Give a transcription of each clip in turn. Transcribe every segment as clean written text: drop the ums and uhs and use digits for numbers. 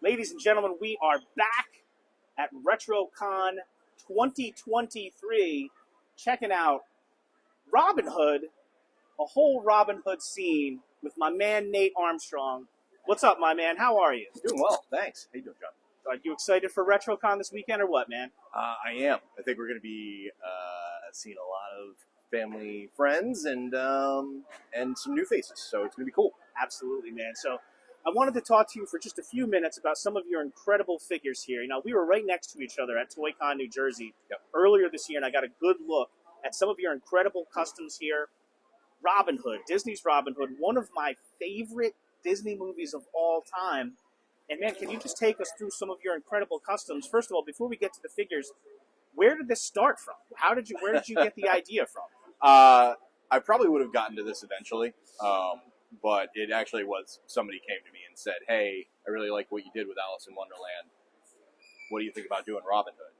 Ladies and gentlemen, we are back at RetroCon 2023, checking out Robin Hood, a whole Robin Hood scene with my man Nate Armstrong. What's up, my man? How are you? Doing well, thanks. How you doing, John? Are you excited for RetroCon this weekend or what, man? I am. I think we're going to be seeing a lot of family friends and some new faces, so it's going to be cool. Absolutely, man. So I wanted to talk to you for just a few minutes about some of your incredible figures here. You know, we were right next to each other at ToyCon, New Jersey earlier this year, and I got a good look at some of your incredible customs here. Robin Hood, Disney's Robin Hood, one of my favorite Disney movies of all time. And man, can you just take us through some of your incredible customs? First of all, before we get to the figures, where did this start from? Where did you get the idea from? I probably would have gotten to this eventually, but it actually was somebody came to me and said, "Hey, I really like what you did with Alice in Wonderland. What do you think about doing Robin Hood?"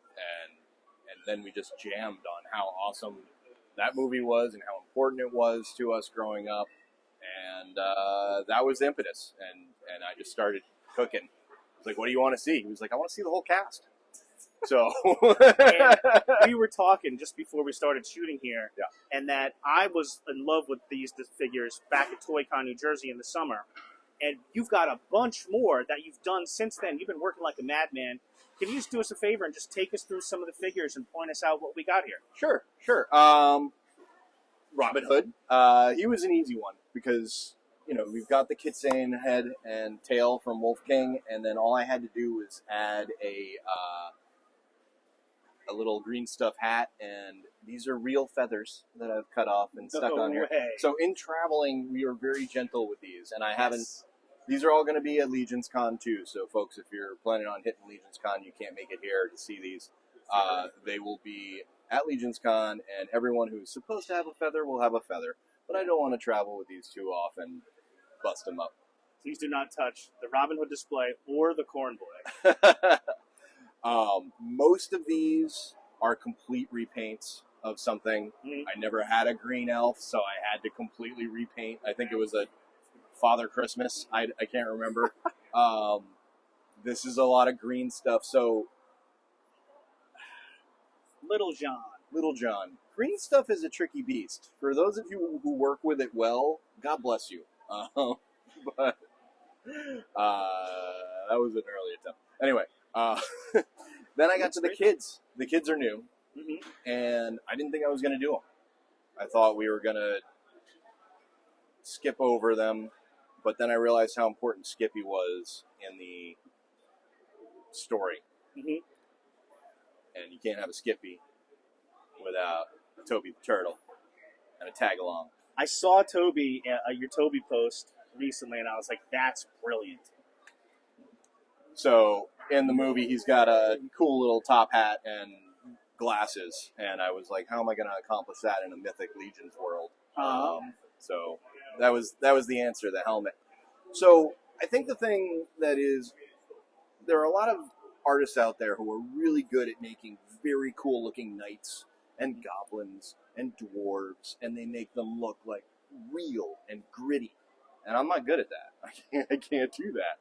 And then we just jammed on how awesome that movie was and how important it was to us growing up, and that was the impetus. And I just started cooking. I was like, "What do you want to see?" He was like, "I want to see the whole cast." So and we were talking just before we started shooting here, and that I was in love with these figures back at ToyCon, New Jersey in the summer. And you've got a bunch more that you've done since then. You've been working like a madman. Can you just do us a favor and just take us through some of the figures and point us out what we got here? Sure. Robin Hood, he was an easy one because, you know, we've got the Kitsane head and tail from Wolf King, and then all I had to do was add a little green stuff hat, and these are real feathers that I've cut off and stuck on here. So in traveling, we are very gentle with these, and I haven't. These are all going to be at Legion's Con too. So folks, if you're planning on hitting Legion's Con, you can't make it here to see these. They will be at Legion's Con, and everyone who's supposed to have a feather will have a feather. But I don't want to travel with these too often, bust them up. Please do not touch the Robin Hood display or the Corn Boy. Most of these are complete repaints of something. I never had a green elf, so I had to completely repaint. I think it was a Father Christmas. I can't remember. This is a lot of green stuff. So Little John. Green stuff is a tricky beast. For those of you who work with it well, God bless you. But that was an early attempt. Anyway. Then I got to the kids. The kids are new, and I didn't think I was going to do them. I thought we were going to skip over them, but then I realized how important Skippy was in the story. And you can't have a Skippy without Toby the Turtle and a tag-along. I saw Toby, your Toby post recently, and I was like, that's brilliant. So in the movie, he's got a cool little top hat and glasses, and I was like, how am I going to accomplish that in a Mythic Legions world? So that was the answer, the helmet. So I think the thing that is, there are a lot of artists out there who are really good at making very cool looking knights and goblins and dwarves, and they make them look like real and gritty. And I'm not good at that. I can't do that.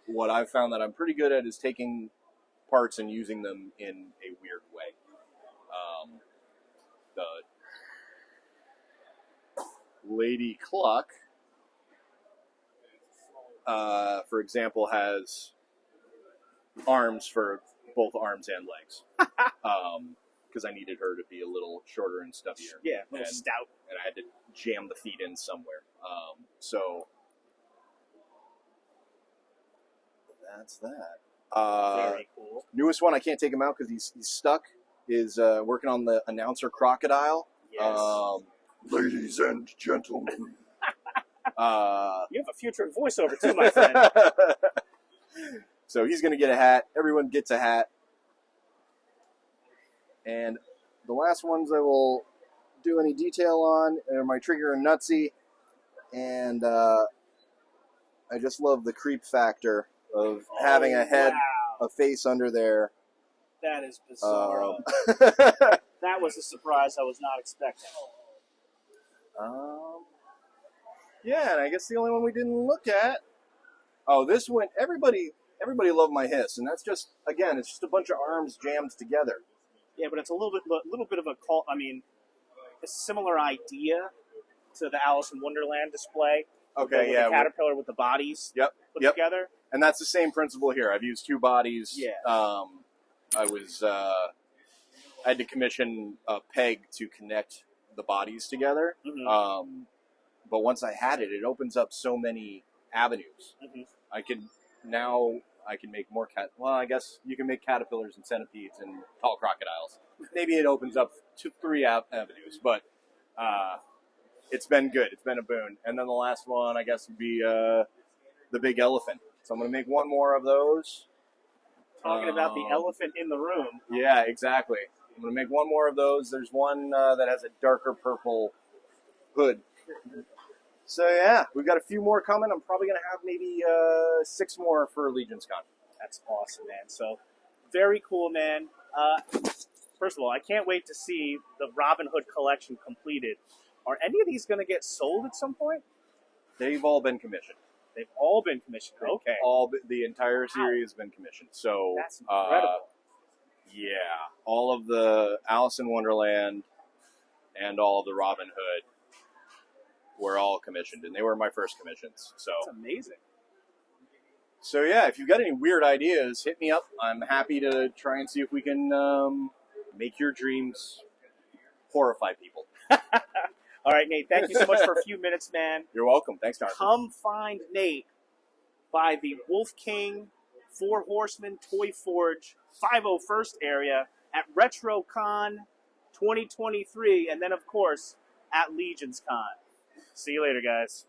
What I've found that I'm pretty good at is taking parts and using them in a weird way. The Lady Cluck, for example, has arms for both arms and legs. Because I needed her to be a little shorter and stubbier. Yeah, a little stout. And I had to jam the feet in somewhere. So that's that. Very cool. Newest one, I can't take him out because he's stuck, is working on the announcer crocodile. Yes. Ladies and gentlemen. You have a future in voiceover too, my friend. So he's going to get a hat. Everyone gets a hat. And the last ones I will do any detail on are my Trigger and Nutsy. And I just love the creep factor of having a head, a face under there. That is bizarre. That was a surprise I was not expecting. Yeah, and I guess the only one we didn't look at. Oh, this one. Everybody everybody loved my hiss, and that's just, again, it's just a bunch of arms jammed together. Yeah, but it's a little bit of a call. I mean, a similar idea to the Alice in Wonderland display. Okay, The caterpillar with the bodies put together. And that's the same principle here. I've used 2 bodies. Yeah. I had to commission a peg to connect the bodies together. Mm-hmm. But once I had it, it opens up so many avenues. Mm-hmm. I can make more well, I guess you can make caterpillars and centipedes and tall crocodiles. Maybe it opens up to 3 avenues, but it's been good. It's been a boon. And then the last one, I guess, would be the big elephant. So I'm going to make 1 more of those. Talking about the elephant in the room. Yeah, exactly. I'm going to make 1 more of those. There's one that has a darker purple hood. So, yeah, we've got a few more coming. I'm probably going to have maybe 6 more for Legion's Con. That's awesome, man. So, very cool, man. First of all, I can't wait to see the Robin Hood collection completed. Are any of these going to get sold at some point? They've all been commissioned. They've all been commissioned. Okay. The entire series has been commissioned. So that's incredible. Yeah, all of the Alice in Wonderland and all of the Robin Hood were all commissioned, and they were my first commissions. So that's amazing. So yeah, if you've got any weird ideas, hit me up. I'm happy to try and see if we can make your dreams horrify people. All right, Nate, thank you so much for a few minutes, man. You're welcome. Thanks, Jonathan. Come find Nate by the Wolf King 4 Horsemen Toy Forge 501st area at RetroCon 2023, and then, of course, at Legion's Con. See you later, guys.